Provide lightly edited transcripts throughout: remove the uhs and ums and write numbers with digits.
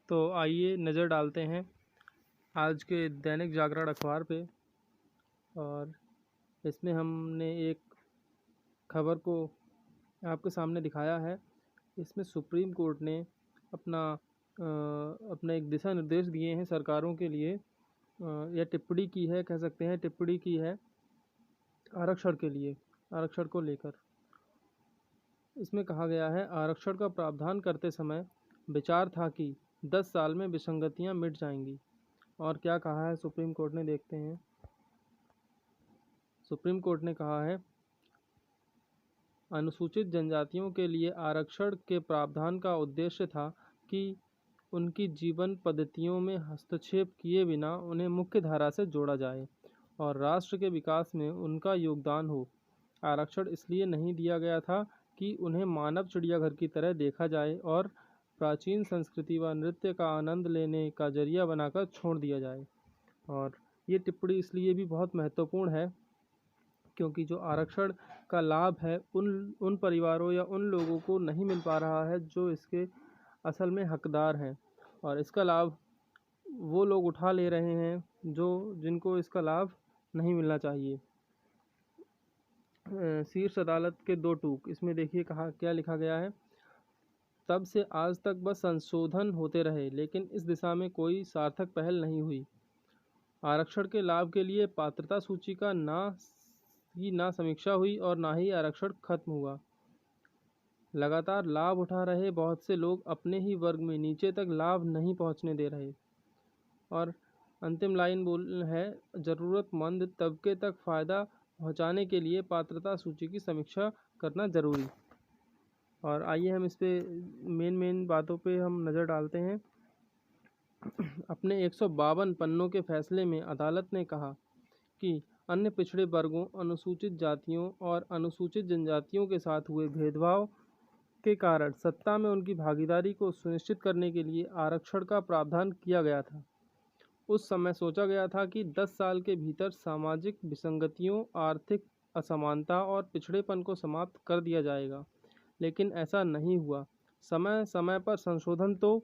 तो आइए नज़र डालते हैं आज के दैनिक जागरण अखबार पे। और इसमें हमने एक खबर को आपके सामने दिखाया है। इसमें सुप्रीम कोर्ट ने अपना एक दिशा निर्देश दिए हैं सरकारों के लिए, या टिप्पणी की है, कह सकते हैं टिप्पणी की है आरक्षण के लिए, आरक्षण को लेकर। इसमें कहा गया है, आरक्षण का प्रावधान करते समय विचार था कि 10 साल में विसंगतियां मिट जाएंगी। और क्या कहा है सुप्रीम कोर्ट ने, देखते हैं। सुप्रीम कोर्ट ने कहा है, अनुसूचित जनजातियों के लिए आरक्षण के प्रावधान का उद्देश्य था कि उनकी जीवन पद्धतियों में हस्तक्षेप किए बिना उन्हें मुख्य धारा से जोड़ा जाए और राष्ट्र के विकास में उनका योगदान हो। आरक्षण इसलिए नहीं दिया गया था कि उन्हें मानव चिड़ियाघर की तरह देखा जाए और प्राचीन संस्कृति व नृत्य का आनंद लेने का जरिया बनाकर छोड़ दिया जाए। और ये टिप्पणी इसलिए भी बहुत महत्वपूर्ण है क्योंकि जो आरक्षण का लाभ है उन परिवारों या उन लोगों को नहीं मिल पा रहा है जो इसके असल में हकदार हैं, और इसका लाभ वो लोग उठा ले रहे हैं जिनको इसका लाभ नहीं मिलना चाहिए। शीर्ष अदालत के 2 टूक, इसमें देखिए कहा क्या लिखा गया है। तब से आज तक बस संशोधन होते रहे, लेकिन इस दिशा में कोई सार्थक पहल नहीं हुई। आरक्षण के लाभ के लिए पात्रता सूची का ना समीक्षा हुई और ना ही आरक्षण खत्म हुआ। लगातार लाभ उठा रहे बहुत से लोग अपने ही वर्ग में नीचे तक लाभ नहीं पहुंचने दे रहे। और अंतिम लाइन बोल है, जरूरतमंद तबके तक फ़ायदा पहुंचाने के लिए पात्रता सूची की समीक्षा करना जरूरी। और आइए हम इस पे मेन बातों पे हम नज़र डालते हैं। अपने 152 पन्नों के फैसले में अदालत ने कहा कि अन्य पिछड़े वर्गों, अनुसूचित जातियों और अनुसूचित जनजातियों के साथ हुए भेदभाव के कारण सत्ता में उनकी भागीदारी को सुनिश्चित करने के लिए आरक्षण का प्रावधान किया गया था। उस समय सोचा गया था कि 10 साल के भीतर सामाजिक विसंगतियों, आर्थिक असमानता और पिछड़ेपन को समाप्त कर दिया जाएगा, लेकिन ऐसा नहीं हुआ। समय समय पर संशोधन तो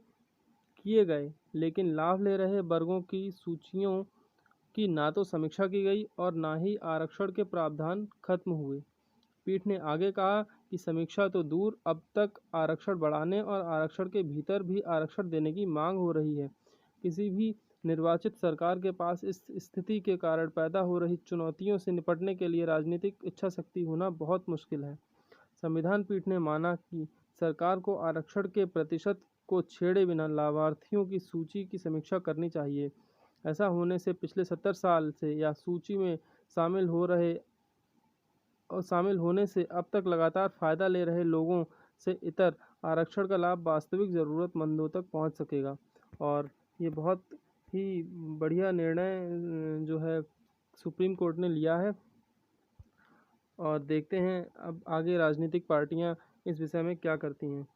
किए गए, लेकिन लाभ ले रहे वर्गों की सूचियों की ना तो समीक्षा की गई और ना ही आरक्षण के प्रावधान खत्म हुए। पीठ ने आगे कहा कि समीक्षा तो दूर, अब तक आरक्षण बढ़ाने और आरक्षण के भीतर भी आरक्षण देने की मांग हो रही है। किसी भी निर्वाचित सरकार के पास इस स्थिति के कारण पैदा हो रही चुनौतियों से निपटने के लिए राजनीतिक इच्छा शक्ति होना बहुत मुश्किल है। संविधान पीठ ने माना कि सरकार को आरक्षण के प्रतिशत को छेड़े बिना लाभार्थियों की सूची की समीक्षा करनी चाहिए। ऐसा होने से पिछले 70 साल से या सूची में शामिल होने से अब तक लगातार फ़ायदा ले रहे लोगों से इतर आरक्षण का लाभ वास्तविक ज़रूरतमंदों तक पहुंच सकेगा। और ये बहुत ही बढ़िया निर्णय जो है सुप्रीम कोर्ट ने लिया है। और देखते हैं अब आगे राजनीतिक पार्टियां इस विषय में क्या करती हैं।